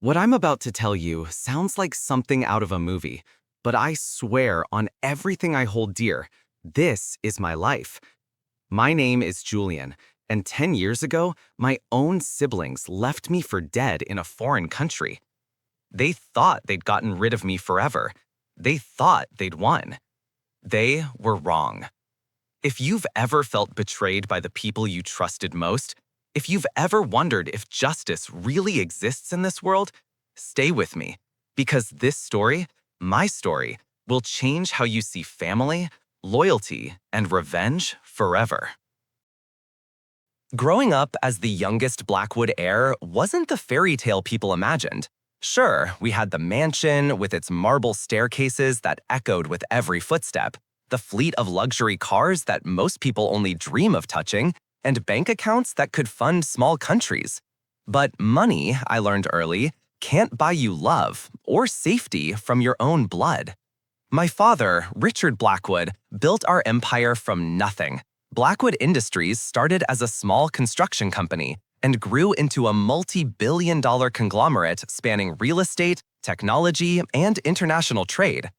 What I'm about to tell you sounds like something out of a movie, but I swear on everything I hold dear, this is my life. My name is Julian, and 10 years ago, my own siblings left me for dead in a foreign country. They thought they'd gotten rid of me forever. They thought they'd won. They were wrong. If you've ever felt betrayed by the people you trusted most, if you've ever wondered if justice really exists in this world, stay with me, because this story, my story, will change how you see family, loyalty, and revenge forever. Growing up as the youngest Blackwood heir wasn't the fairy tale people imagined. Sure, we had the mansion with its marble staircases that echoed with every footstep, the fleet of luxury cars that most people only dream of touching, and bank accounts that could fund small countries. But money, I learned early, can't buy you love or safety from your own blood. My father, Richard Blackwood, built our empire from nothing. Blackwood Industries started as a small construction company and grew into a multi-billion-dollar conglomerate spanning real estate, technology, and international trade.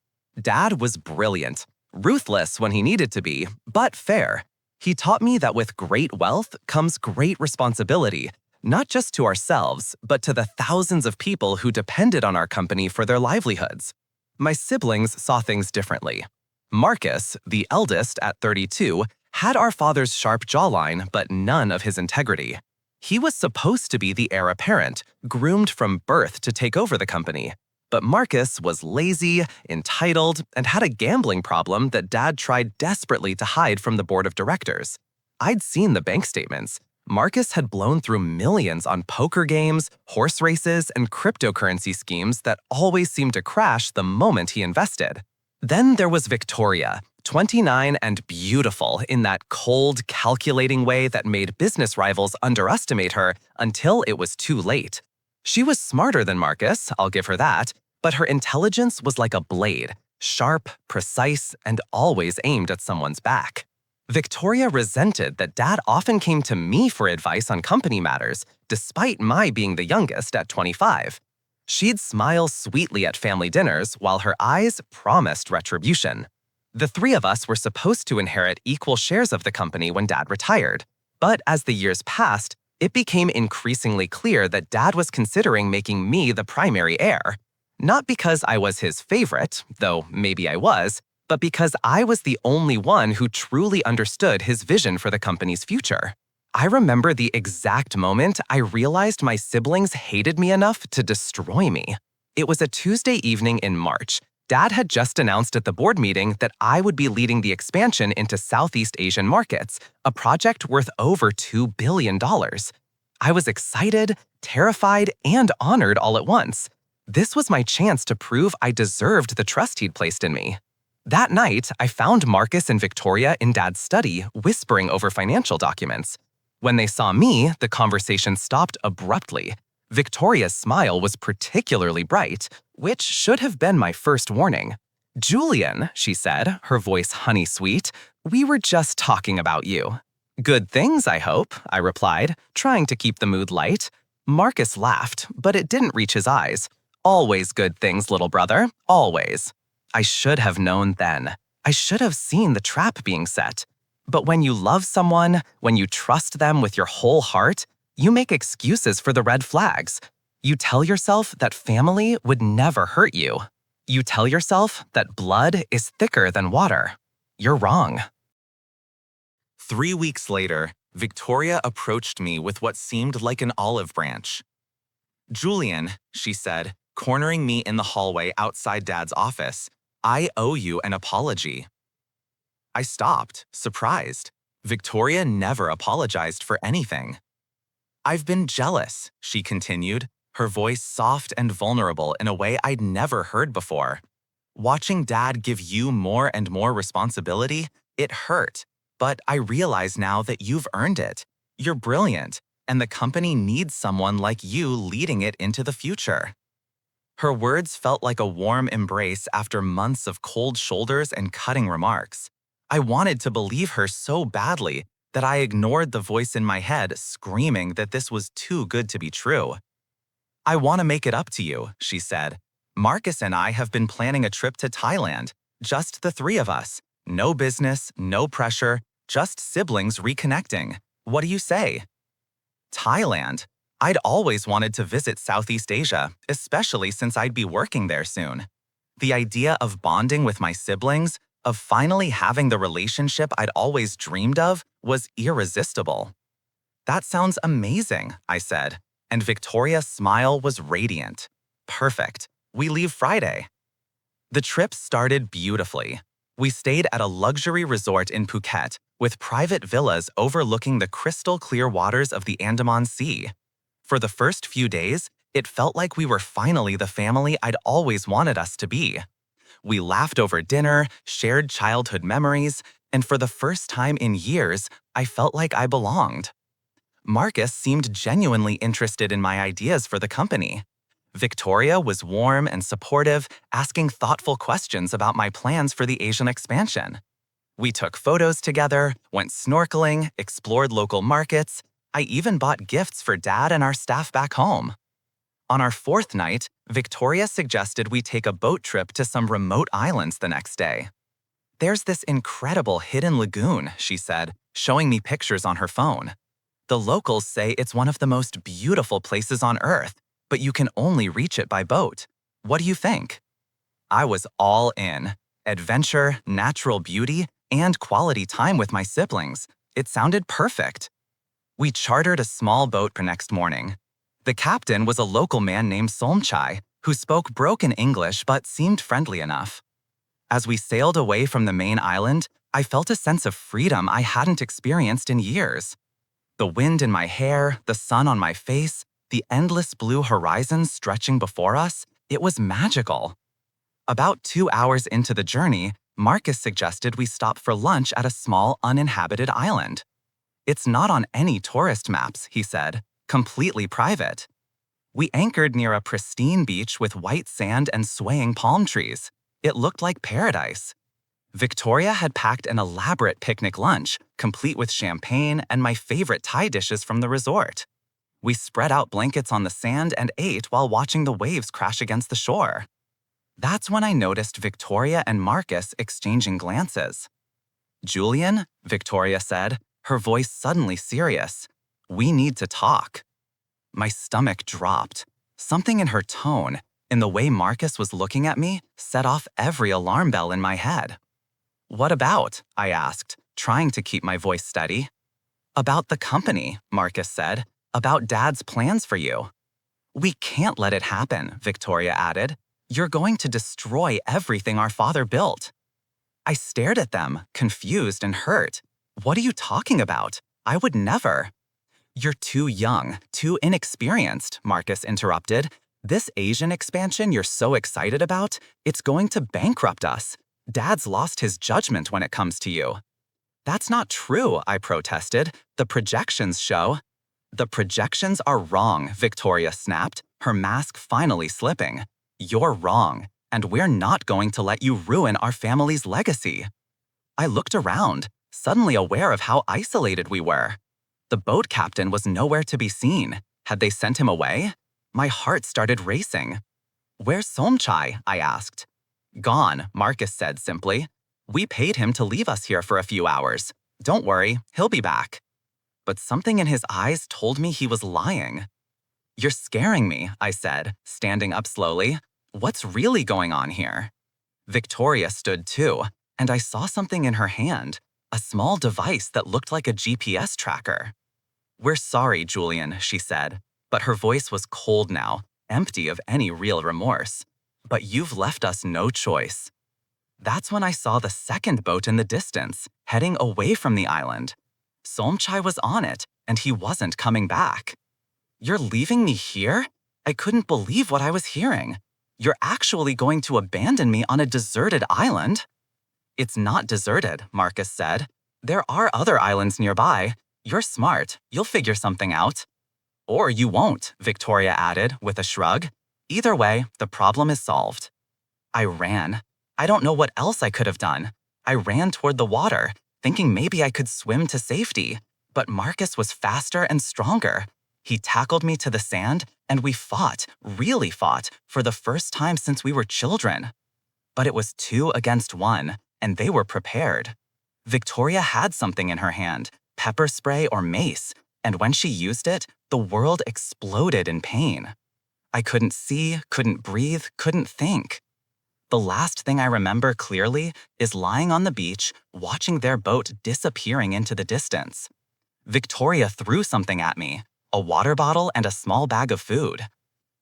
Dad was brilliant, ruthless when he needed to be, but fair. He taught me that with great wealth comes great responsibility, not just to ourselves, but to the thousands of people who depended on our company for their livelihoods. My siblings saw things differently. Marcus, the eldest at 32, had our father's sharp jawline, but none of his integrity. He was supposed to be the heir apparent, groomed from birth to take over the company. But Marcus was lazy, entitled, and had a gambling problem that Dad tried desperately to hide from the board of directors. I'd seen the bank statements. Marcus had blown through millions on poker games, horse races, and cryptocurrency schemes that always seemed to crash the moment he invested. Then there was Victoria, 29 and beautiful in that cold, calculating way that made business rivals underestimate her until it was too late. She was smarter than Marcus, I'll give her that, but her intelligence was like a blade, sharp, precise, and always aimed at someone's back. Victoria resented that Dad often came to me for advice on company matters, despite my being the youngest at 25. She'd smile sweetly at family dinners while her eyes promised retribution. The three of us were supposed to inherit equal shares of the company when Dad retired, but as the years passed, it became increasingly clear that Dad was considering making me the primary heir. Not because I was his favorite, though maybe I was, but because I was the only one who truly understood his vision for the company's future. I remember the exact moment I realized my siblings hated me enough to destroy me. It was a Tuesday evening in March. Dad had just announced at the board meeting that I would be leading the expansion into Southeast Asian markets, a project worth over $2 billion. I was excited, terrified, and honored all at once. This was my chance to prove I deserved the trust he'd placed in me. That night, I found Marcus and Victoria in Dad's study, whispering over financial documents. When they saw me, the conversation stopped abruptly. Victoria's smile was particularly bright, which should have been my first warning. "Julian," she said, her voice honey-sweet, "we were just talking about you." "Good things, I hope," I replied, trying to keep the mood light. Marcus laughed, but it didn't reach his eyes. "Always good things, little brother, always." I should have known then. I should have seen the trap being set. But when you love someone, when you trust them with your whole heart, you make excuses for the red flags. You tell yourself that family would never hurt you. You tell yourself that blood is thicker than water. You're wrong. 3 weeks later, Victoria approached me with what seemed like an olive branch. "Julian," she said, cornering me in the hallway outside Dad's office, "I owe you an apology." I stopped, surprised. Victoria never apologized for anything. "I've been jealous," she continued, her voice soft and vulnerable in a way I'd never heard before. "Watching Dad give you more and more responsibility, it hurt. But I realize now that you've earned it. You're brilliant, and the company needs someone like you leading it into the future." Her words felt like a warm embrace after months of cold shoulders and cutting remarks. I wanted to believe her so badly that I ignored the voice in my head screaming that this was too good to be true. I want to make it up to you, she said. Marcus and I have been planning a trip to Thailand, just the three of us. No business, no pressure, just siblings reconnecting. What do you say? Thailand. I'd always wanted to visit Southeast Asia, especially since I'd be working there soon. The idea of bonding with my siblings, of finally having the relationship I'd always dreamed of, was irresistible. That sounds amazing, I said, and Victoria's smile was radiant. Perfect. We leave Friday. The trip started beautifully. We stayed at a luxury resort in Phuket with private villas overlooking the crystal-clear waters of the Andaman Sea. For the first few days, it felt like we were finally the family I'd always wanted us to be. We laughed over dinner, shared childhood memories, and for the first time in years, I felt like I belonged. Marcus seemed genuinely interested in my ideas for the company. Victoria was warm and supportive, asking thoughtful questions about my plans for the Asian expansion. We took photos together, went snorkeling, explored local markets. I even bought gifts for Dad and our staff back home. On our fourth night, Victoria suggested we take a boat trip to some remote islands the next day. There's this incredible hidden lagoon, she said, showing me pictures on her phone. The locals say it's one of the most beautiful places on Earth, but you can only reach it by boat. What do you think? I was all in. Adventure, natural beauty, and quality time with my siblings. It sounded perfect. We chartered a small boat for next morning. The captain was a local man named Somchai, who spoke broken English but seemed friendly enough. As we sailed away from the main island, I felt a sense of freedom I hadn't experienced in years. The wind in my hair, the sun on my face, the endless blue horizon stretching before us, it was magical. About 2 hours into the journey, Marcus suggested we stop for lunch at a small, uninhabited island. It's not on any tourist maps, he said, completely private. We anchored near a pristine beach with white sand and swaying palm trees. It looked like paradise. Victoria had packed an elaborate picnic lunch, complete with champagne and my favorite Thai dishes from the resort. We spread out blankets on the sand and ate while watching the waves crash against the shore. That's when I noticed Victoria and Marcus exchanging glances. "Julian," Victoria said, her voice suddenly serious, "we need to talk." My stomach dropped. Something in her tone, in the way Marcus was looking at me, set off every alarm bell in my head. "What about?" I asked, trying to keep my voice steady. "About the company," Marcus said, "about Dad's plans for you." "We can't let it happen," Victoria added. "You're going to destroy everything our father built." I stared at them, confused and hurt. "What are you talking about? I would never." "You're too young, too inexperienced," Marcus interrupted. "This Asian expansion you're so excited about, it's going to bankrupt us. Dad's lost his judgment when it comes to you." "That's not true," I protested. "The projections show." "The projections are wrong," Victoria snapped, her mask finally slipping. "You're wrong, and we're not going to let you ruin our family's legacy." I looked around, suddenly aware of how isolated we were. The boat captain was nowhere to be seen. Had they sent him away? My heart started racing. "Where's Somchai?" I asked. "Gone," Marcus said simply. "We paid him to leave us here for a few hours. Don't worry, he'll be back." But something in his eyes told me he was lying. "You're scaring me," I said, standing up slowly. "What's really going on here?" Victoria stood too, and I saw something in her hand, a small device that looked like a GPS tracker. "We're sorry, Julian," she said, but her voice was cold now, empty of any real remorse. "But you've left us no choice." That's when I saw the second boat in the distance, heading away from the island. Somchai was on it, and he wasn't coming back. "You're leaving me here?" I couldn't believe what I was hearing. "You're actually going to abandon me on a deserted island?" "It's not deserted," Marcus said. "There are other islands nearby. You're smart. You'll figure something out." "Or you won't," Victoria added with a shrug. "Either way, the problem is solved." I ran. I don't know what else I could have done. I ran toward the water, thinking maybe I could swim to safety. But Marcus was faster and stronger. He tackled me to the sand, and we fought, really fought, for the first time since we were children. But it was 2 against 1, and they were prepared. Victoria had something in her hand, pepper spray or mace, and when she used it, the world exploded in pain. I couldn't see, couldn't breathe, couldn't think. The last thing I remember clearly is lying on the beach, watching their boat disappearing into the distance. Victoria threw something at me, a water bottle and a small bag of food.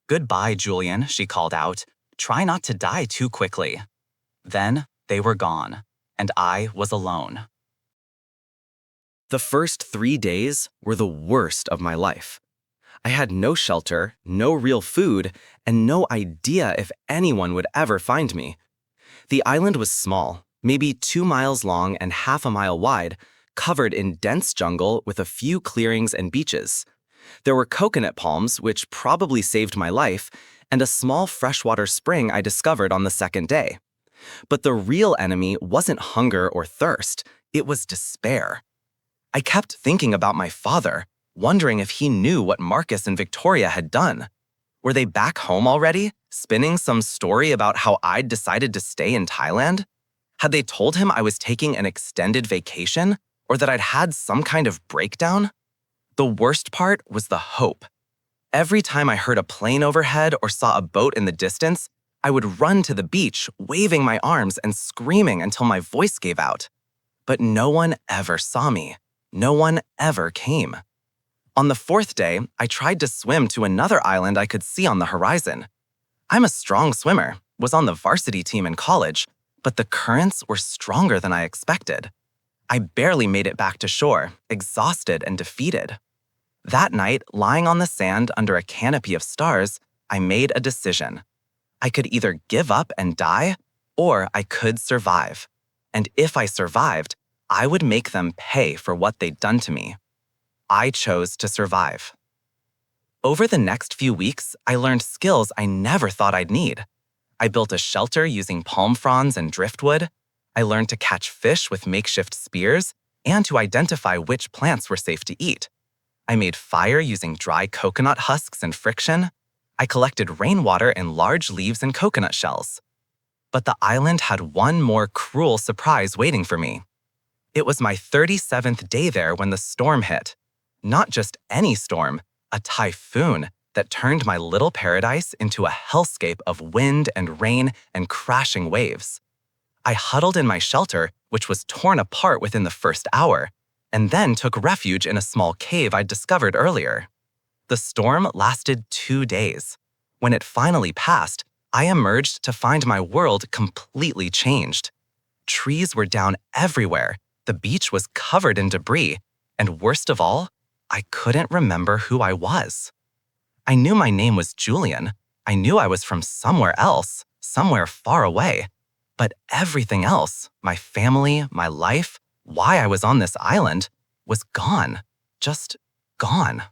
"Goodbye, Julian," she called out. "Try not to die too quickly." Then they were gone, and I was alone. The first 3 days were the worst of my life. I had no shelter, no real food, and no idea if anyone would ever find me. The island was small, maybe 2 miles long and half a mile wide, covered in dense jungle with a few clearings and beaches. There were coconut palms, which probably saved my life, and a small freshwater spring I discovered on the second day. But the real enemy wasn't hunger or thirst, it was despair. I kept thinking about my father, wondering if he knew what Marcus and Victoria had done. Were they back home already, spinning some story about how I'd decided to stay in Thailand? Had they told him I was taking an extended vacation, or that I'd had some kind of breakdown? The worst part was the hope. Every time I heard a plane overhead or saw a boat in the distance, I would run to the beach, waving my arms and screaming until my voice gave out. But no one ever saw me. No one ever came. On the 4th day, I tried to swim to another island I could see on the horizon. I'm a strong swimmer, was on the varsity team in college, but the currents were stronger than I expected. I barely made it back to shore, exhausted and defeated. That night, lying on the sand under a canopy of stars, I made a decision. I could either give up and die, or I could survive. And if I survived, I would make them pay for what they'd done to me. I chose to survive. Over the next few weeks, I learned skills I never thought I'd need. I built a shelter using palm fronds and driftwood. I learned to catch fish with makeshift spears and to identify which plants were safe to eat. I made fire using dry coconut husks and friction. I collected rainwater in large leaves and coconut shells. But the island had one more cruel surprise waiting for me. It was my 37th day there when the storm hit. Not just any storm, a typhoon that turned my little paradise into a hellscape of wind and rain and crashing waves. I huddled in my shelter, which was torn apart within the first hour, and then took refuge in a small cave I'd discovered earlier. The storm lasted 2 days. When it finally passed, I emerged to find my world completely changed. Trees were down everywhere, the beach was covered in debris, and worst of all, I couldn't remember who I was. I knew my name was Julian. I knew I was from somewhere else, somewhere far away. But everything else, my family, my life, why I was on this island, was gone. Just gone.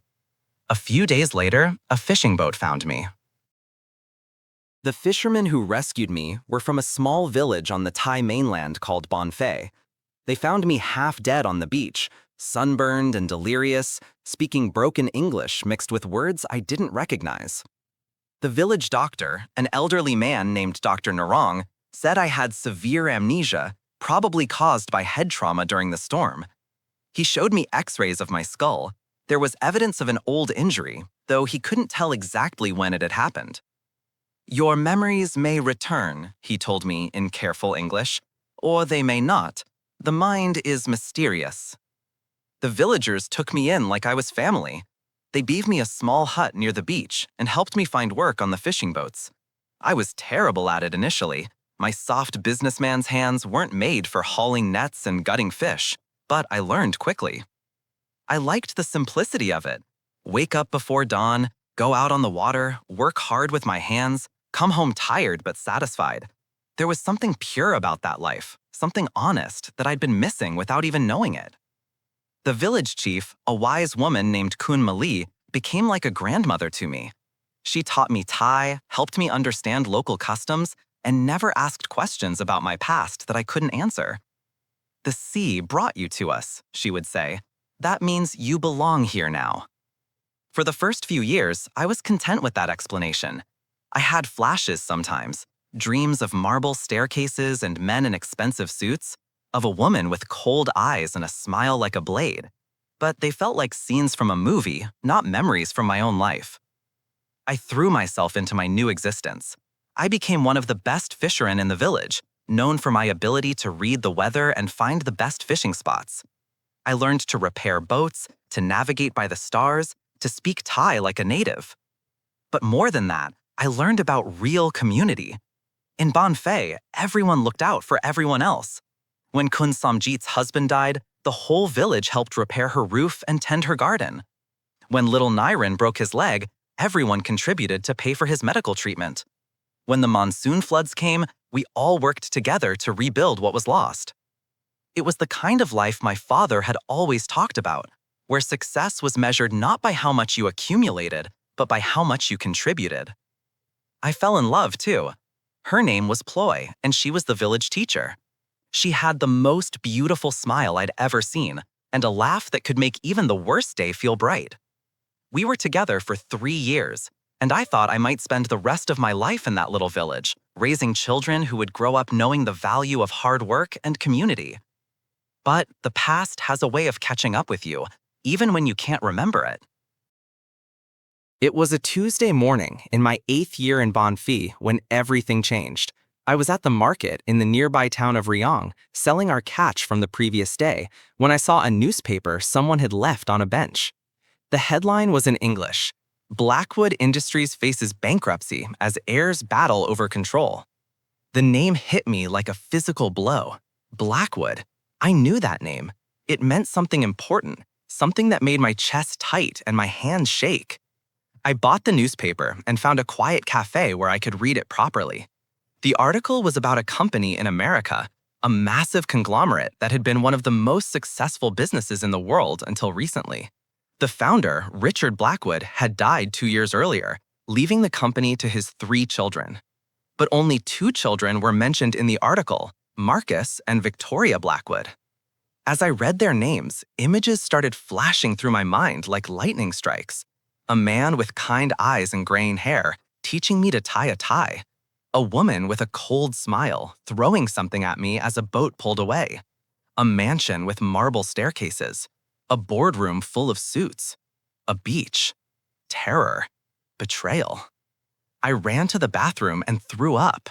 A few days later, a fishing boat found me. The fishermen who rescued me were from a small village on the Thai mainland called Bon Phay. They found me half dead on the beach, sunburned and delirious, speaking broken English mixed with words I didn't recognize. The village doctor, an elderly man named Dr. Narong, said I had severe amnesia, probably caused by head trauma during the storm. He showed me x-rays of my skull. There was evidence of an old injury, though he couldn't tell exactly when it had happened. "Your memories may return," he told me in careful English, "or they may not. The mind is mysterious." The villagers took me in like I was family. They gave me a small hut near the beach and helped me find work on the fishing boats. I was terrible at it initially. My soft businessman's hands weren't made for hauling nets and gutting fish, but I learned quickly. I liked the simplicity of it. Wake up before dawn, go out on the water, work hard with my hands, come home tired but satisfied. There was something pure about that life, something honest that I'd been missing without even knowing it. The village chief, a wise woman named Kun Mali, became like a grandmother to me. She taught me Thai, helped me understand local customs, and never asked questions about my past that I couldn't answer. "The sea brought you to us," she would say. "That means you belong here now." For the first few years, I was content with that explanation. I had flashes sometimes, dreams of marble staircases and men in expensive suits, of a woman with cold eyes and a smile like a blade. But they felt like scenes from a movie, not memories from my own life. I threw myself into my new existence. I became one of the best fishermen in the village, known for my ability to read the weather and find the best fishing spots. I learned to repair boats, to navigate by the stars, to speak Thai like a native. But more than that, I learned about real community. In Bonfay, everyone looked out for everyone else. When Kun Samjit's husband died, the whole village helped repair her roof and tend her garden. When little Nairan broke his leg, everyone contributed to pay for his medical treatment. When the monsoon floods came, we all worked together to rebuild what was lost. It was the kind of life my father had always talked about, where success was measured not by how much you accumulated, but by how much you contributed. I fell in love, too. Her name was Ploy, and she was the village teacher. She had the most beautiful smile I'd ever seen, and a laugh that could make even the worst day feel bright. We were together for 3 years, and I thought I might spend the rest of my life in that little village, raising children who would grow up knowing the value of hard work and community. But the past has a way of catching up with you, even when you can't remember it. It was a Tuesday morning in my 8th year in Bonfy when everything changed. I was at the market in the nearby town of Ryong, selling our catch from the previous day, when I saw a newspaper someone had left on a bench. The headline was in English: "Blackwood Industries faces bankruptcy as heirs battle over control." The name hit me like a physical blow. Blackwood. I knew that name. It meant something important, something that made my chest tight and my hands shake. I bought the newspaper and found a quiet cafe where I could read it properly. The article was about a company in America, a massive conglomerate that had been one of the most successful businesses in the world until recently. The founder, Richard Blackwood, had died 2 years earlier, leaving the company to his 3 children. But only 2 children were mentioned in the article, Marcus and Victoria Blackwood. As I read their names, images started flashing through my mind like lightning strikes. A man with kind eyes and graying hair, teaching me to tie a tie. A woman with a cold smile, throwing something at me as a boat pulled away. A mansion with marble staircases. A boardroom full of suits. A beach. Terror. Betrayal. I ran to the bathroom and threw up.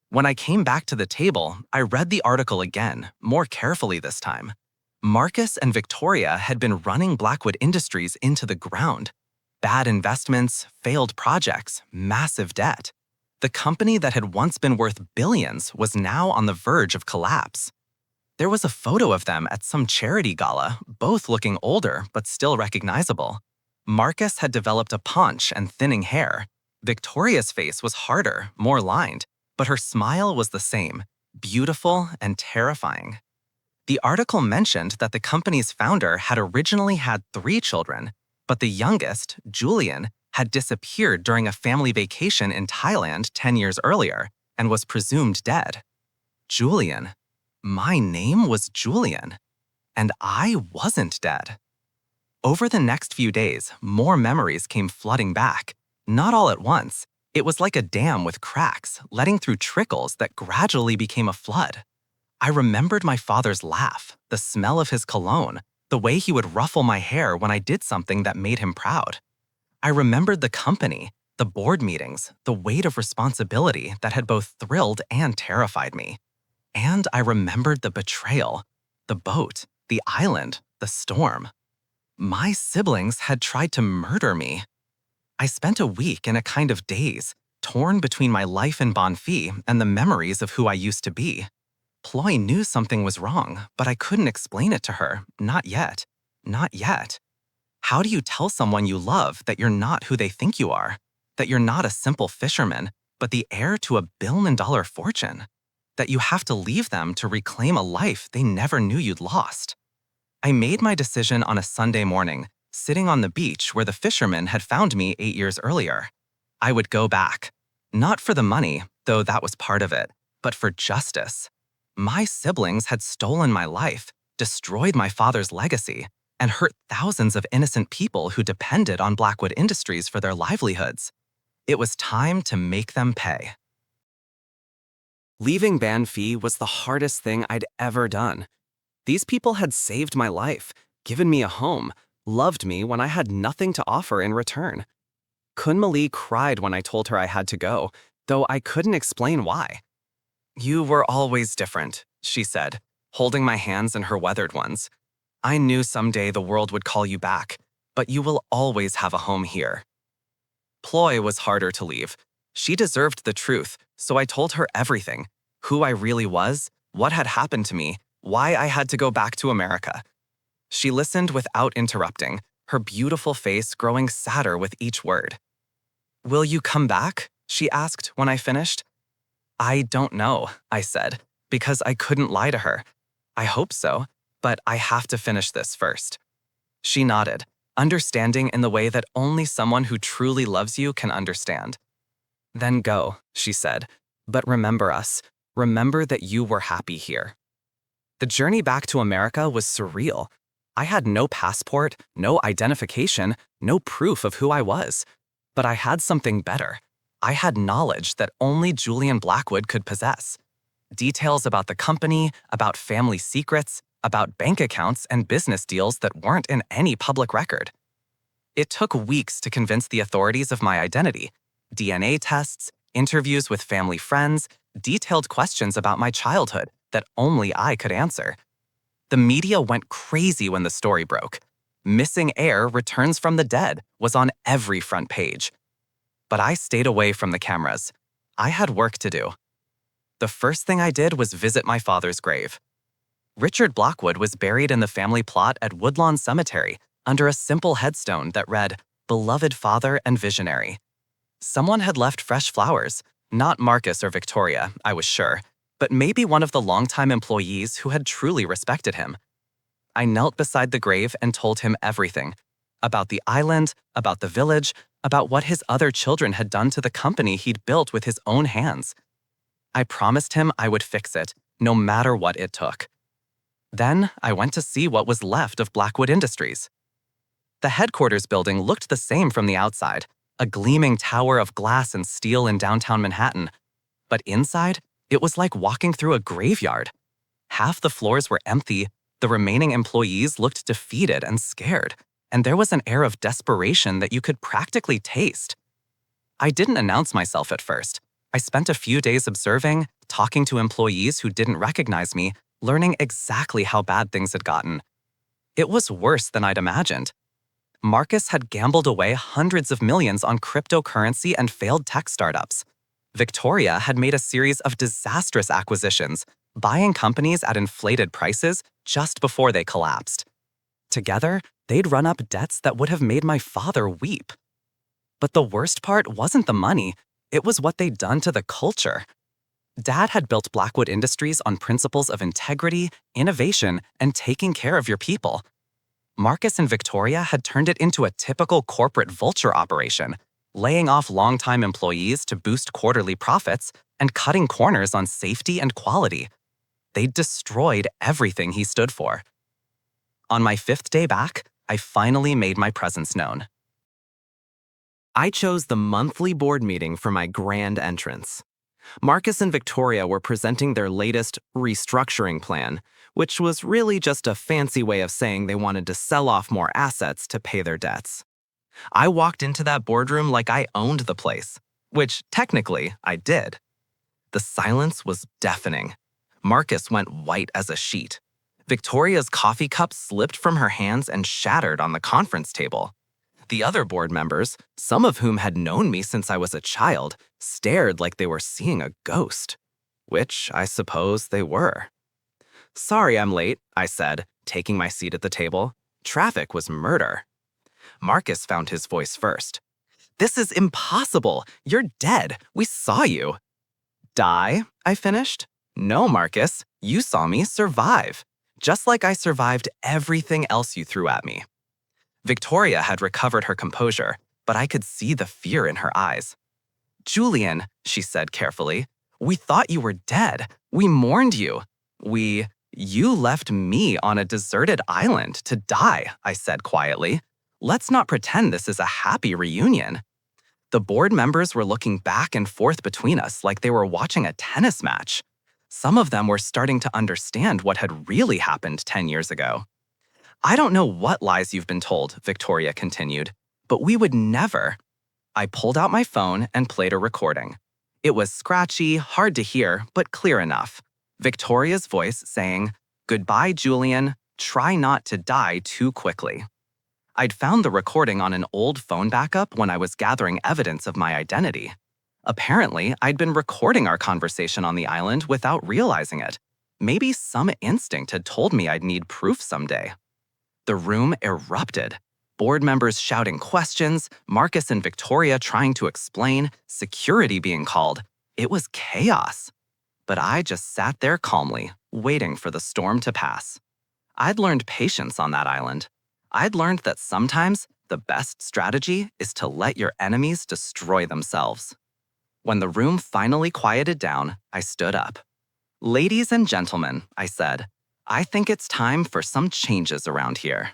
When I came back to the table, I read the article again, more carefully this time. Marcus and Victoria had been running Blackwood Industries into the ground. Bad investments, failed projects, massive debt. The company that had once been worth billions was now on the verge of collapse. There was a photo of them at some charity gala, both looking older but still recognizable. Marcus had developed a paunch and thinning hair. Victoria's face was harder, more lined, but her smile was the same, beautiful and terrifying. The article mentioned that the company's founder had originally had 3 children, but the youngest, Julian, had disappeared during a family vacation in Thailand 10 years earlier and was presumed dead. Julian. My name was Julian, and I wasn't dead. Over the next few days, more memories came flooding back. Not all at once. It was like a dam with cracks, letting through trickles that gradually became a flood. I remembered my father's laugh, the smell of his cologne, the way he would ruffle my hair when I did something that made him proud. I remembered the company, the board meetings, the weight of responsibility that had both thrilled and terrified me. And I remembered the betrayal, the boat, the island, the storm. My siblings had tried to murder me. I spent a week in a kind of daze, torn between my life in Bonfy and the memories of who I used to be. Ploy knew something was wrong, but I couldn't explain it to her, not yet. Not yet. How do you tell someone you love that you're not who they think you are? That you're not a simple fisherman, but the heir to $1 billion fortune? That you have to leave them to reclaim a life they never knew you'd lost? I made my decision on a Sunday morning, sitting on the beach where the fisherman had found me 8 years earlier. I would go back. Not for the money, though that was part of it, but for justice. My siblings had stolen my life, destroyed my father's legacy. and hurt thousands of innocent people who depended on Blackwood Industries for their livelihoods. It was time to make them pay. Leaving Ban Fee was the hardest thing I'd ever done. These people had saved my life, given me a home, loved me when I had nothing to offer in return. Kunmali cried when I told her I had to go, though I couldn't explain why. "You were always different," she said, holding my hands in her weathered ones. "I knew someday the world would call you back, but you will always have a home here." Ploy was harder to leave. She deserved the truth, so I told her everything: who I really was, what had happened to me, why I had to go back to America. She listened without interrupting, her beautiful face growing sadder with each word. "Will you come back?" she asked when I finished. "I don't know," I said, because I couldn't lie to her. "I hope so, but I have to finish this first." She nodded, understanding in the way that only someone who truly loves you can understand. "Then go," she said, "but remember us. Remember that you were happy here." The journey back to America was surreal. I had no passport, no identification, no proof of who I was. But I had something better. I had knowledge that only Julian Blackwood could possess. Details about the company, about family secrets, about bank accounts and business deals that weren't in any public record. It took weeks to convince the authorities of my identity. DNA tests, interviews with family friends, detailed questions about my childhood that only I could answer. The media went crazy when the story broke. "Missing heir returns from the dead" was on every front page. But I stayed away from the cameras. I had work to do. The first thing I did was visit my father's grave. Richard Blackwood was buried in the family plot at Woodlawn Cemetery under a simple headstone that read, "Beloved Father and Visionary." Someone had left fresh flowers, not Marcus or Victoria, I was sure, but maybe one of the longtime employees who had truly respected him. I knelt beside the grave and told him everything. About the island, about the village, about what his other children had done to the company he'd built with his own hands. I promised him I would fix it, no matter what it took. Then I went to see what was left of Blackwood Industries. The headquarters building looked the same from the outside, a gleaming tower of glass and steel in downtown Manhattan. But inside, it was like walking through a graveyard. Half the floors were empty, the remaining employees looked defeated and scared, and there was an air of desperation that you could practically taste. I didn't announce myself at first. I spent a few days observing, talking to employees who didn't recognize me, learning exactly how bad things had gotten. It was worse than I'd imagined. Marcus had gambled away hundreds of millions on cryptocurrency and failed tech startups. Victoria had made a series of disastrous acquisitions, buying companies at inflated prices just before they collapsed. Together, they'd run up debts that would have made my father weep. But the worst part wasn't the money, it was what they'd done to the culture. Dad had built Blackwood Industries on principles of integrity, innovation, and taking care of your people. Marcus and Victoria had turned it into a typical corporate vulture operation, laying off longtime employees to boost quarterly profits and cutting corners on safety and quality. They'd destroyed everything he stood for. On my 5th day back, I finally made my presence known. I chose the monthly board meeting for my grand entrance. Marcus and Victoria were presenting their latest restructuring plan, which was really just a fancy way of saying they wanted to sell off more assets to pay their debts. I walked into that boardroom like I owned the place, which technically I did. The silence was deafening. Marcus went white as a sheet. Victoria's coffee cup slipped from her hands and shattered on the conference table. The other board members, some of whom had known me since I was a child, stared like they were seeing a ghost, which I suppose they were. "Sorry I'm late," I said, taking my seat at the table. "Traffic was murder." Marcus found his voice first. "This is impossible. You're dead. We saw you." "Die?" I finished. "No, Marcus. You saw me survive. Just like I survived everything else you threw at me." Victoria had recovered her composure, but I could see the fear in her eyes. "Julian," she said carefully, "we thought you were dead. We mourned you. You left me on a deserted island to die, I said quietly. Let's not pretend this is a happy reunion. The board members were looking back and forth between us like they were watching a tennis match. Some of them were starting to understand what had really happened 10 years ago. I don't know what lies you've been told, Victoria continued, but we would never. I pulled out my phone and played a recording. It was scratchy, hard to hear, but clear enough. Victoria's voice saying, "Goodbye, Julian. Try not to die too quickly." I'd found the recording on an old phone backup when I was gathering evidence of my identity. Apparently, I'd been recording our conversation on the island without realizing it. Maybe some instinct had told me I'd need proof someday. The room erupted. Board members shouting questions, Marcus and Victoria trying to explain, security being called. It was chaos. But I just sat there calmly, waiting for the storm to pass. I'd learned patience on that island. I'd learned that sometimes the best strategy is to let your enemies destroy themselves. When the room finally quieted down, I stood up. "Ladies and gentlemen," I said, "I think it's time for some changes around here."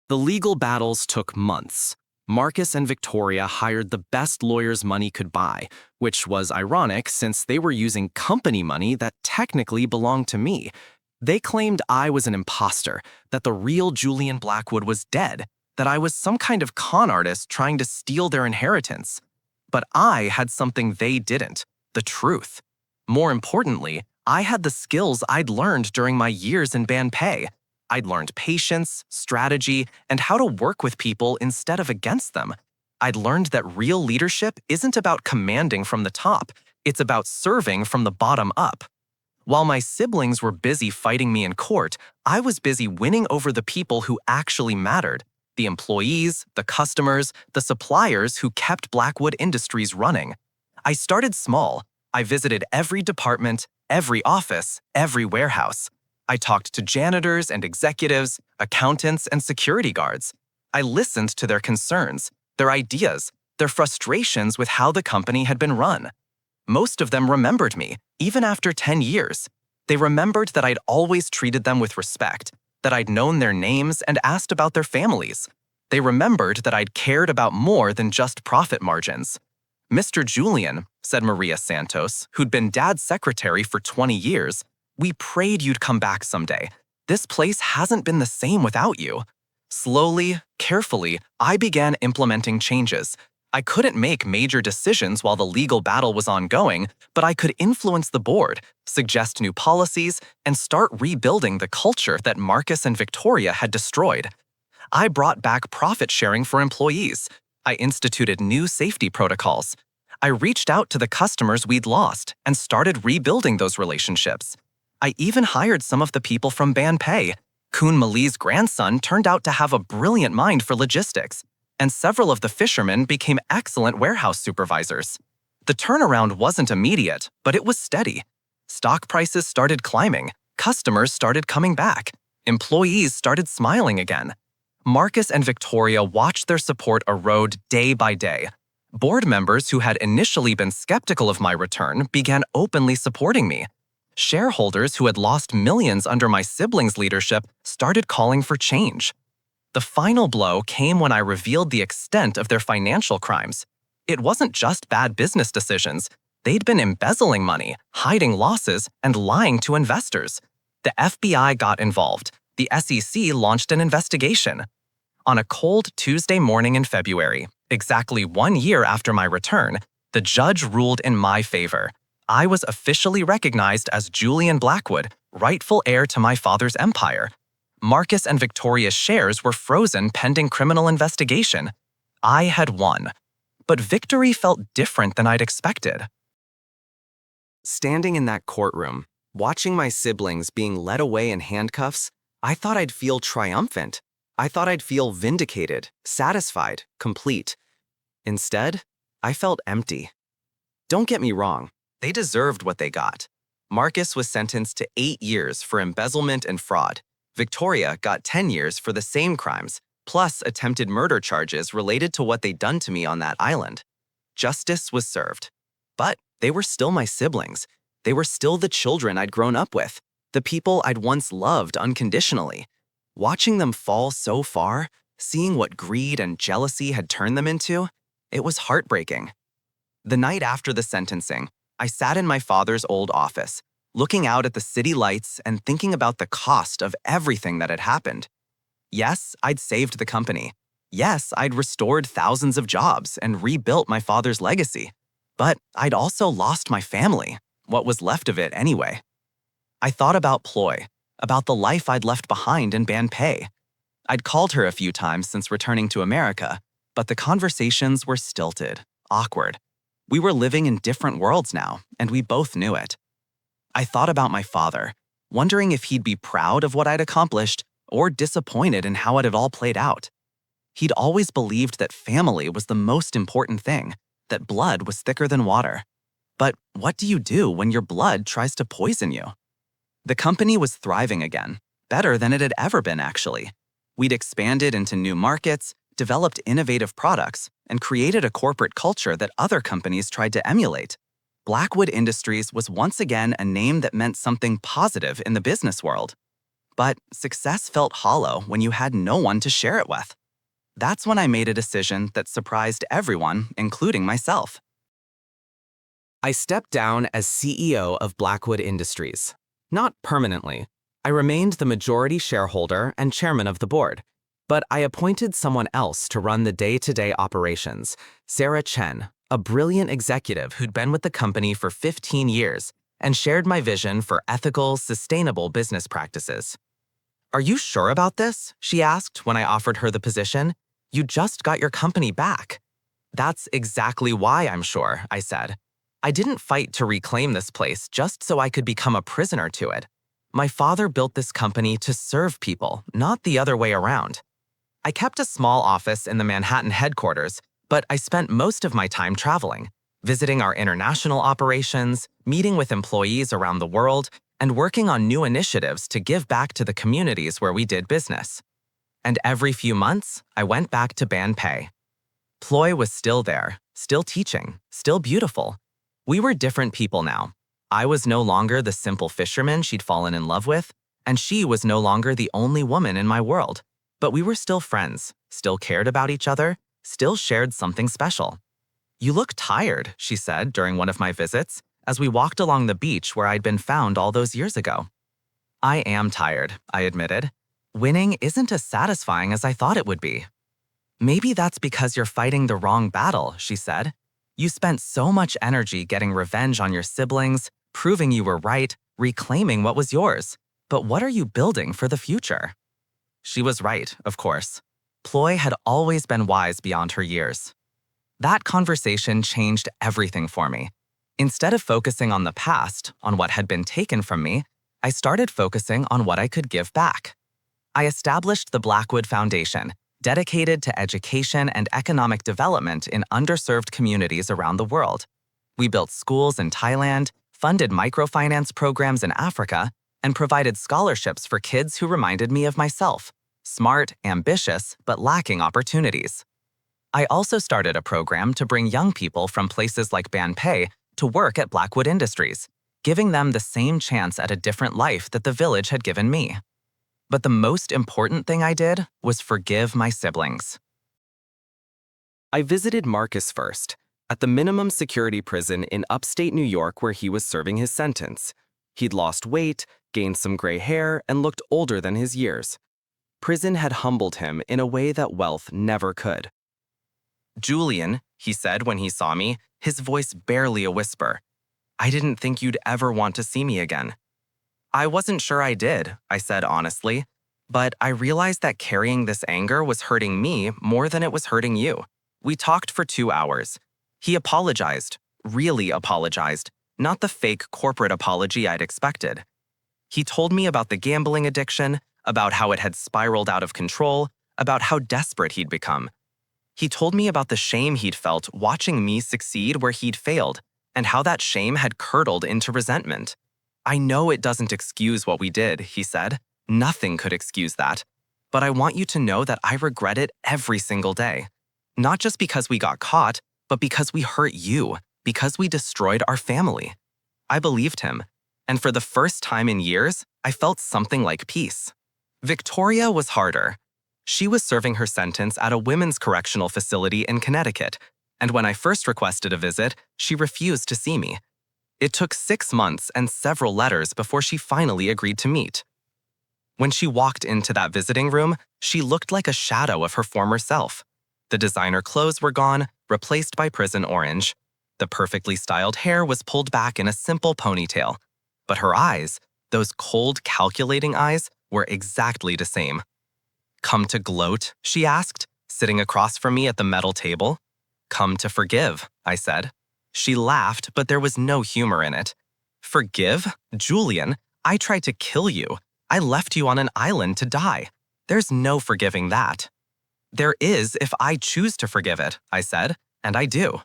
The legal battles took months. Marcus and Victoria hired the best lawyers money could buy, which was ironic since they were using company money that technically belonged to me. They claimed I was an imposter, that the real Julian Blackwood was dead, that I was some kind of con artist trying to steal their inheritance. But I had something they didn't, the truth. More importantly, I had the skills I'd learned during my years in Banpei. I'd learned patience, strategy, and how to work with people instead of against them. I'd learned that real leadership isn't about commanding from the top, it's about serving from the bottom up. While my siblings were busy fighting me in court, I was busy winning over the people who actually mattered. The employees, the customers, the suppliers who kept Blackwood Industries running. I started small. I visited every department, every office, every warehouse. I talked to janitors and executives, accountants and security guards. I listened to their concerns, their ideas, their frustrations with how the company had been run. Most of them remembered me, even after 10 years. They remembered that I'd always treated them with respect, that I'd known their names and asked about their families. They remembered that I'd cared about more than just profit margins. "Mr. Julian," said Maria Santos, who'd been Dad's secretary for 20 years, "we prayed you'd come back someday. This place hasn't been the same without you." Slowly, carefully, I began implementing changes. I couldn't make major decisions while the legal battle was ongoing, but I could influence the board, suggest new policies, and start rebuilding the culture that Marcus and Victoria had destroyed. I brought back profit sharing for employees. I instituted new safety protocols. I reached out to the customers we'd lost and started rebuilding those relationships. I even hired some of the people from Banpei. Kun Mali's grandson turned out to have a brilliant mind for logistics, and several of the fishermen became excellent warehouse supervisors. The turnaround wasn't immediate, but it was steady. Stock prices started climbing, customers started coming back, employees started smiling again. Marcus and Victoria watched their support erode day by day. Board members who had initially been skeptical of my return began openly supporting me. Shareholders who had lost millions under my siblings' leadership started calling for change. The final blow came when I revealed the extent of their financial crimes. It wasn't just bad business decisions. They'd been embezzling money, hiding losses, and lying to investors. The FBI got involved. The SEC launched an investigation. On a cold Tuesday morning in February, exactly 1 year after my return, the judge ruled in my favor. I was officially recognized as Julian Blackwood, rightful heir to my father's empire. Marcus and Victoria's shares were frozen pending criminal investigation. I had won. But victory felt different than I'd expected. Standing in that courtroom, watching my siblings being led away in handcuffs, I thought I'd feel triumphant. I thought I'd feel vindicated, satisfied, complete. Instead, I felt empty. Don't get me wrong, they deserved what they got. Marcus was sentenced to 8 years for embezzlement and fraud. Victoria got 10 years for the same crimes, plus attempted murder charges related to what they'd done to me on that island. Justice was served. But they were still my siblings. They were still the children I'd grown up with. the people I'd once loved unconditionally. Watching them fall so far, seeing what greed and jealousy had turned them into, it was heartbreaking. The night after the sentencing, I sat in my father's old office, looking out at the city lights and thinking about the cost of everything that had happened. Yes, I'd saved the company. Yes, I'd restored thousands of jobs and rebuilt my father's legacy. But I'd also lost my family, what was left of it anyway. I thought about Ploy, about the life I'd left behind in Banpei. I'd called her a few times since returning to America, but the conversations were stilted, awkward. We were living in different worlds now, and we both knew it. I thought about my father, wondering if he'd be proud of what I'd accomplished or disappointed in how it had all played out. He'd always believed that family was the most important thing, that blood was thicker than water. But what do you do when your blood tries to poison you? The company was thriving again, better than it had ever been, actually. We'd expanded into new markets, developed innovative products, and created a corporate culture that other companies tried to emulate. Blackwood Industries was once again a name that meant something positive in the business world. But success felt hollow when you had no one to share it with. That's when I made a decision that surprised everyone, including myself. I stepped down as CEO of Blackwood Industries. Not permanently. I remained the majority shareholder and chairman of the board, but I appointed someone else to run the day-to-day operations, Sarah Chen, a brilliant executive who'd been with the company for 15 years and shared my vision for ethical, sustainable business practices. "Are you sure about this?" she asked when I offered her the position. "You just got your company back." "That's exactly why I'm sure," I said. "I didn't fight to reclaim this place just so I could become a prisoner to it. My father built this company to serve people, not the other way around." I kept a small office in the Manhattan headquarters, but I spent most of my time traveling, visiting our international operations, meeting with employees around the world, and working on new initiatives to give back to the communities where we did business. And every few months, I went back to Banpei. Ploy was still there, still teaching, still beautiful. We were different people now. I was no longer the simple fisherman she'd fallen in love with, and she was no longer the only woman in my world. But we were still friends, still cared about each other, still shared something special. "You look tired," she said during one of my visits, as we walked along the beach where I'd been found all those years ago. "I am tired," I admitted. "Winning isn't as satisfying as I thought it would be." "Maybe that's because you're fighting the wrong battle," she said. "You spent so much energy getting revenge on your siblings, proving you were right, reclaiming what was yours. But what are you building for the future?" She was right, of course. Ploy had always been wise beyond her years. That conversation changed everything for me. Instead of focusing on the past, on what had been taken from me, I started focusing on what I could give back. I established the Blackwood Foundation, dedicated to education and economic development in underserved communities around the world. We built schools in Thailand, funded microfinance programs in Africa, and provided scholarships for kids who reminded me of myself, smart, ambitious, but lacking opportunities. I also started a program to bring young people from places like Banpei to work at Blackwood Industries, giving them the same chance at a different life that the village had given me. But the most important thing I did was forgive my siblings. I visited Marcus first, at the minimum security prison in upstate New York where he was serving his sentence. He'd lost weight, gained some gray hair, and looked older than his years. Prison had humbled him in a way that wealth never could. "Julian," he said when he saw me, his voice barely a whisper. "I didn't think you'd ever want to see me again." "I wasn't sure I did," I said honestly, "but I realized that carrying this anger was hurting me more than it was hurting you." We talked for 2 hours. He apologized, really apologized, not the fake corporate apology I'd expected. He told me about the gambling addiction, about how it had spiraled out of control, about how desperate he'd become. He told me about the shame he'd felt watching me succeed where he'd failed, and how that shame had curdled into resentment. "I know it doesn't excuse what we did," he said. "Nothing could excuse that. But I want you to know that I regret it every single day. Not just because we got caught, but because we hurt you, because we destroyed our family." I believed him. And for the first time in years, I felt something like peace. Victoria was harder. She was serving her sentence at a women's correctional facility in Connecticut, and when I first requested a visit, she refused to see me. It took 6 months and several letters before she finally agreed to meet. When she walked into that visiting room, she looked like a shadow of her former self. The designer clothes were gone, replaced by prison orange. The perfectly styled hair was pulled back in a simple ponytail. But her eyes, those cold, calculating eyes, were exactly the same. "Come to gloat?" she asked, sitting across from me at the metal table. "Come to forgive," I said. She laughed, but there was no humor in it. "Forgive? Julian, I tried to kill you. I left you on an island to die. There's no forgiving that." "There is if I choose to forgive it," I said, and I do.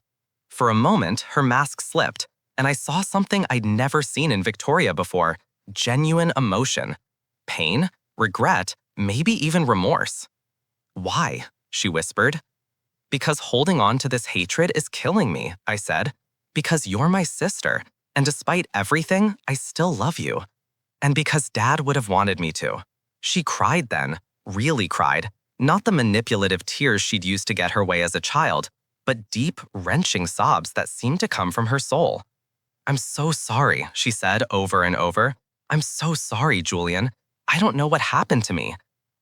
For a moment, her mask slipped, and I saw something I'd never seen in Victoria before: genuine emotion. Pain, regret, maybe even remorse. "Why?" she whispered. "Because holding on to this hatred is killing me," I said. "Because you're my sister, and despite everything, I still love you. And because Dad would have wanted me to." She cried then, really cried, not the manipulative tears she'd used to get her way as a child, but deep, wrenching sobs that seemed to come from her soul. "I'm so sorry," she said over and over. "I'm so sorry, Julian. I don't know what happened to me.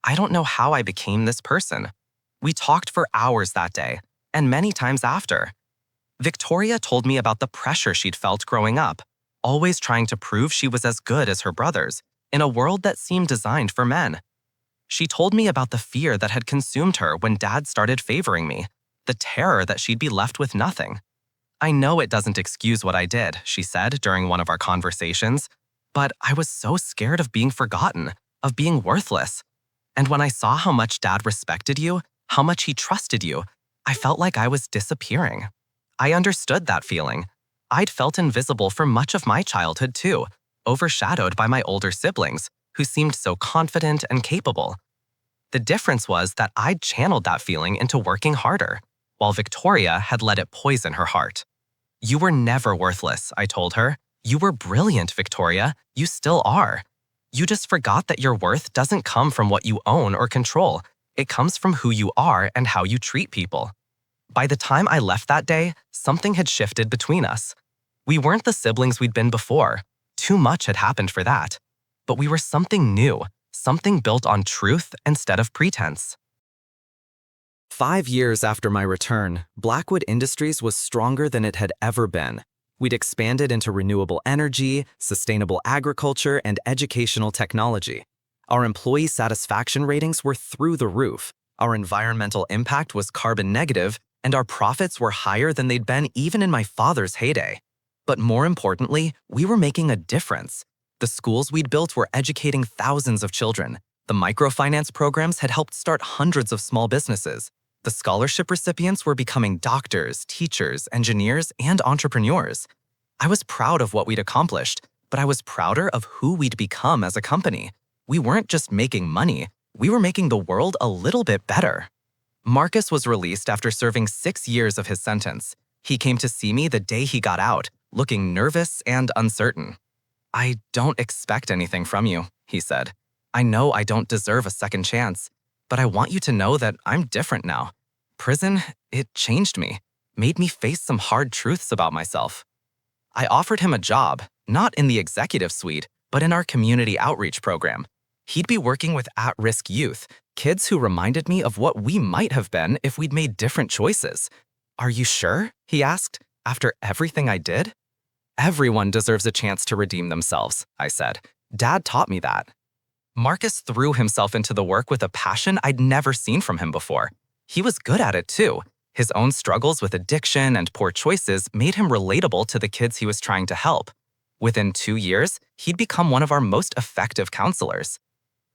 I don't know how I became this person." We talked for hours that day, and many times after. Victoria told me about the pressure she'd felt growing up, always trying to prove she was as good as her brothers, in a world that seemed designed for men. She told me about the fear that had consumed her when Dad started favoring me, the terror that she'd be left with nothing. "I know it doesn't excuse what I did," she said during one of our conversations, "but I was so scared of being forgotten, of being worthless. And when I saw how much Dad respected you, how much he trusted you, I felt like I was disappearing." I understood that feeling. I'd felt invisible for much of my childhood too, overshadowed by my older siblings, who seemed so confident and capable. The difference was that I'd channeled that feeling into working harder, while Victoria had let it poison her heart. "You were never worthless," I told her. "You were brilliant, Victoria. You still are. You just forgot that your worth doesn't come from what you own or control. It comes from who you are and how you treat people." By the time I left that day, something had shifted between us. We weren't the siblings we'd been before. Too much had happened for that. But we were something new, something built on truth instead of pretense. 5 years after my return, Blackwood Industries was stronger than it had ever been. We'd expanded into renewable energy, sustainable agriculture, and educational technology. Our employee satisfaction ratings were through the roof. Our environmental impact was carbon negative, and our profits were higher than they'd been even in my father's heyday. But more importantly, we were making a difference. The schools we'd built were educating thousands of children. The microfinance programs had helped start hundreds of small businesses. The scholarship recipients were becoming doctors, teachers, engineers, and entrepreneurs. I was proud of what we'd accomplished, but I was prouder of who we'd become as a company. We weren't just making money, we were making the world a little bit better. Marcus was released after serving 6 years of his sentence. He came to see me the day he got out, looking nervous and uncertain. "I don't expect anything from you," he said. "I know I don't deserve a second chance, but I want you to know that I'm different now. Prison, it changed me, made me face some hard truths about myself." I offered him a job, not in the executive suite, but in our community outreach program. He'd be working with at-risk youth, kids who reminded me of what we might have been if we'd made different choices. "Are you sure?" he asked, "after everything I did?" "Everyone deserves a chance to redeem themselves," I said. "Dad taught me that." Marcus threw himself into the work with a passion I'd never seen from him before. He was good at it too. His own struggles with addiction and poor choices made him relatable to the kids he was trying to help. Within 2 years, he'd become one of our most effective counselors.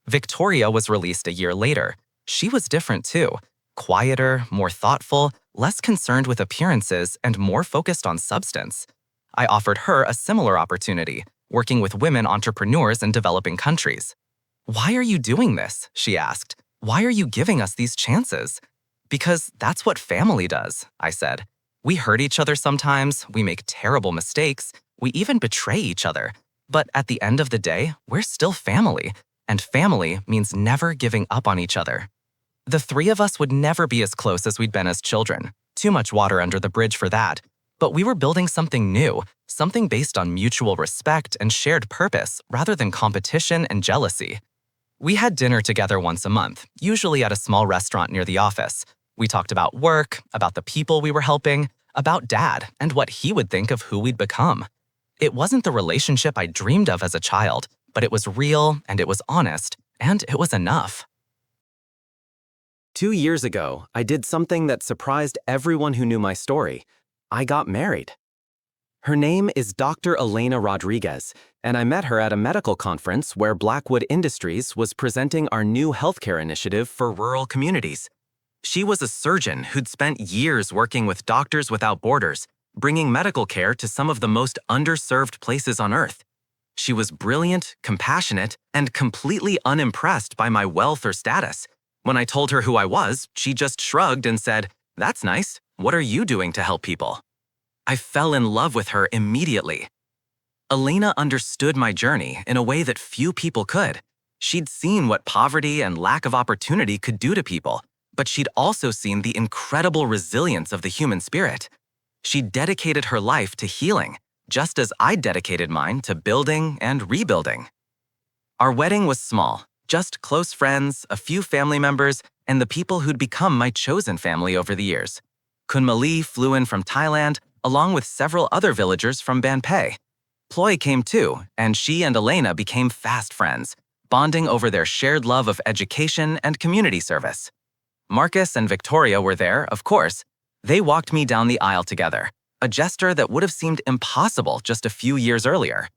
Victoria was released a year later. She was different too. Quieter, more thoughtful, less concerned with appearances, and more focused on substance. I offered her a similar opportunity, working with women entrepreneurs in developing countries. "Why are you doing this?" she asked. "Why are you giving us these chances?" "Because that's what family does," I said. "We hurt each other sometimes, we make terrible mistakes, we even betray each other. But at the end of the day, we're still family, and family means never giving up on each other. The three of us would never be as close as we'd been as children. Too much water under the bridge for that. But we were building something new, something based on mutual respect and shared purpose rather than competition and jealousy. We had dinner together once a month, usually at a small restaurant near the office. We talked about work, about the people we were helping, about Dad, and what he would think of who we'd become. It wasn't the relationship I dreamed of as a child, but it was real and it was honest, and it was enough. 2 years ago, I did something that surprised everyone who knew my story. I got married. Her name is Dr. Elena Rodriguez, and I met her at a medical conference where Blackwood Industries was presenting our new healthcare initiative for rural communities. She was a surgeon who'd spent years working with Doctors Without Borders, bringing medical care to some of the most underserved places on Earth. She was brilliant, compassionate, and completely unimpressed by my wealth or status. When I told her who I was, she just shrugged and said, "That's nice. What are you doing to help people?" I fell in love with her immediately. Elena understood my journey in a way that few people could. She'd seen what poverty and lack of opportunity could do to people, but she'd also seen the incredible resilience of the human spirit. She dedicated her life to healing, just as I dedicated mine to building and rebuilding. Our wedding was small, just close friends, a few family members, and the people who'd become my chosen family over the years. Kunmali flew in from Thailand, along with several other villagers from Banpei. Ploy came too, and she and Elena became fast friends, bonding over their shared love of education and community service. Marcus and Victoria were there, of course. They walked me down the aisle together, a gesture that would have seemed impossible just a few years earlier.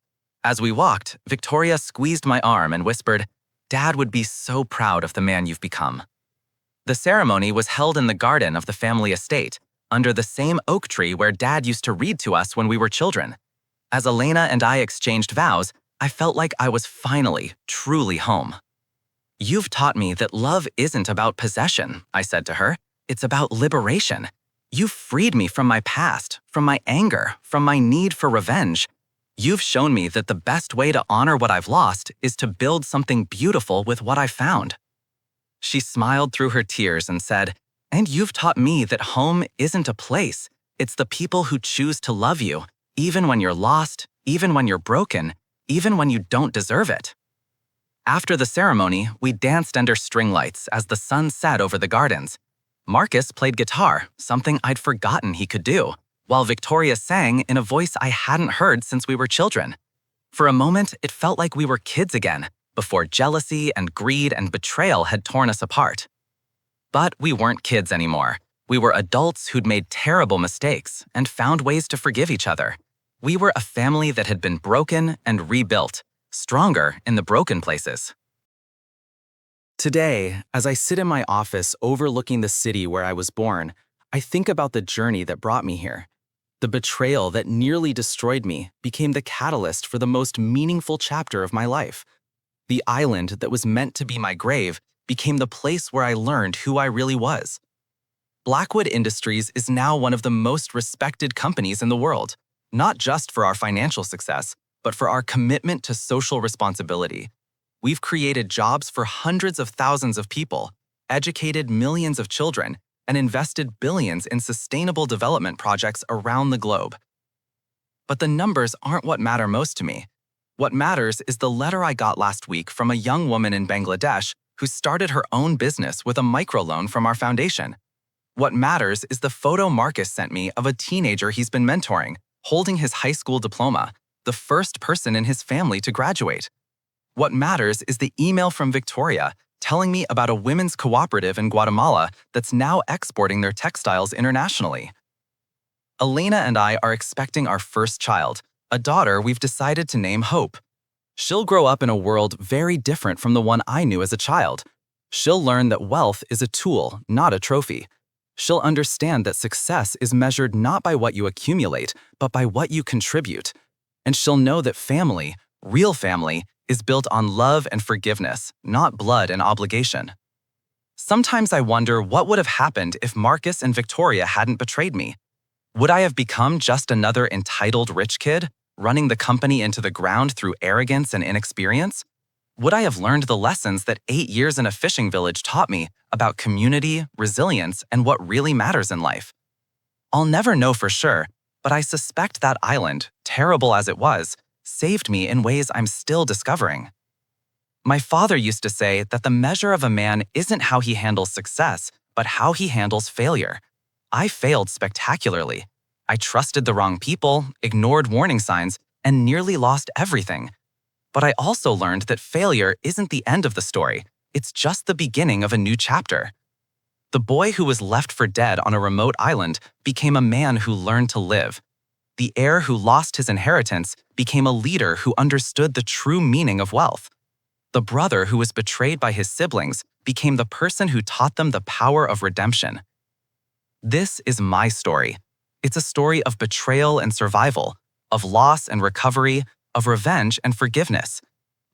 As we walked, Victoria squeezed my arm and whispered, "Dad would be so proud of the man you've become." The ceremony was held in the garden of the family estate, under the same oak tree where Dad used to read to us when we were children. As Elena and I exchanged vows, I felt like I was finally, truly home. "You've taught me that love isn't about possession," I said to her. "It's about liberation. You've freed me from my past, from my anger, from my need for revenge. You've shown me that the best way to honor what I've lost is to build something beautiful with what I've found." She smiled through her tears and said, "And you've taught me that home isn't a place. It's the people who choose to love you, even when you're lost, even when you're broken, even when you don't deserve it." After the ceremony, we danced under string lights as the sun set over the gardens. Marcus played guitar, something I'd forgotten he could do, while Victoria sang in a voice I hadn't heard since we were children. For a moment, it felt like we were kids again, before jealousy and greed and betrayal had torn us apart. But we weren't kids anymore. We were adults who'd made terrible mistakes and found ways to forgive each other. We were a family that had been broken and rebuilt, stronger in the broken places. Today, as I sit in my office overlooking the city where I was born, I think about the journey that brought me here. The betrayal that nearly destroyed me became the catalyst for the most meaningful chapter of my life. The island that was meant to be my grave became the place where I learned who I really was. Blackwood Industries is now one of the most respected companies in the world, not just for our financial success, but for our commitment to social responsibility. We've created jobs for hundreds of thousands of people, educated millions of children, and invested billions in sustainable development projects around the globe. But the numbers aren't what matter most to me. What matters is the letter I got last week from a young woman in Bangladesh who started her own business with a microloan from our foundation. What matters is the photo Marcus sent me of a teenager he's been mentoring, holding his high school diploma, the first person in his family to graduate. What matters is the email from Victoria telling me about a women's cooperative in Guatemala that's now exporting their textiles internationally. Elena and I are expecting our first child, a daughter we've decided to name Hope. She'll grow up in a world very different from the one I knew as a child. She'll learn that wealth is a tool, not a trophy. She'll understand that success is measured not by what you accumulate, but by what you contribute. And she'll know that family, real family, is built on love and forgiveness, not blood and obligation. Sometimes I wonder what would have happened if Marcus and Victoria hadn't betrayed me. Would I have become just another entitled rich kid? running the company into the ground through arrogance and inexperience? Would I have learned the lessons that 8 years in a fishing village taught me about community, resilience, and what really matters in life? I'll never know for sure, but I suspect that island, terrible as it was, saved me in ways I'm still discovering. My father used to say that the measure of a man isn't how he handles success, but how he handles failure. I failed spectacularly. I trusted the wrong people, ignored warning signs, and nearly lost everything. But I also learned that failure isn't the end of the story. It's just the beginning of a new chapter. The boy who was left for dead on a remote island became a man who learned to live. The heir who lost his inheritance became a leader who understood the true meaning of wealth. The brother who was betrayed by his siblings became the person who taught them the power of redemption. This is my story. It's a story of betrayal and survival, of loss and recovery, of revenge and forgiveness.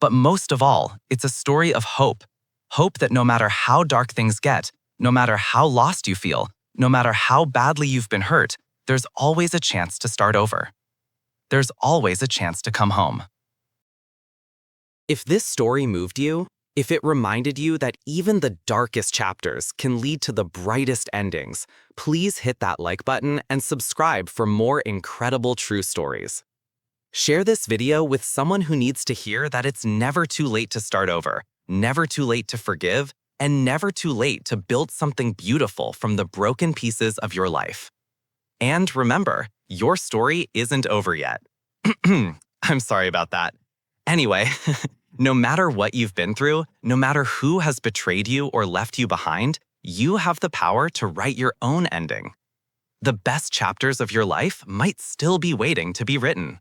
But most of all, it's a story of hope. Hope that no matter how dark things get, no matter how lost you feel, no matter how badly you've been hurt, there's always a chance to start over. There's always a chance to come home. If this story moved you, if it reminded you that even the darkest chapters can lead to the brightest endings, please hit that like button and subscribe for more incredible true stories. Share this video with someone who needs to hear that it's never too late to start over, never too late to forgive, and never too late to build something beautiful from the broken pieces of your life. And remember, your story isn't over yet. I'm sorry about that. Anyway, no matter what you've been through, no matter who has betrayed you or left you behind, you have the power to write your own ending. The best chapters of your life might still be waiting to be written.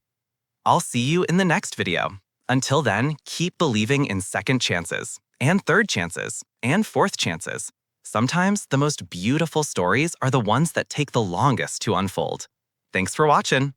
I'll see you in the next video. Until then, keep believing in second chances, and third chances, and fourth chances. Sometimes the most beautiful stories are the ones that take the longest to unfold. Thanks for watching.